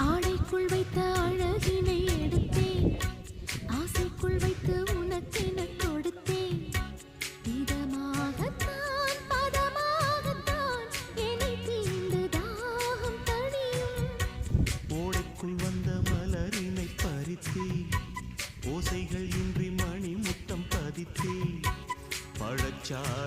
ஆடைக்குள் வைத்த அழகினை எடுத்தேன், ஆசைக்குள் வைத்து உனக்கென கொடுத்தேன். இதமாகத்தான் பதமாகத்தான் என்னை தீண்டு தாகம் தணியும். ஓடைக்குள் வந்த மலரினை பறித்தே, ஓசைகள் இன்றி மணி முத்தம் பதித்தே, பழச்சாறு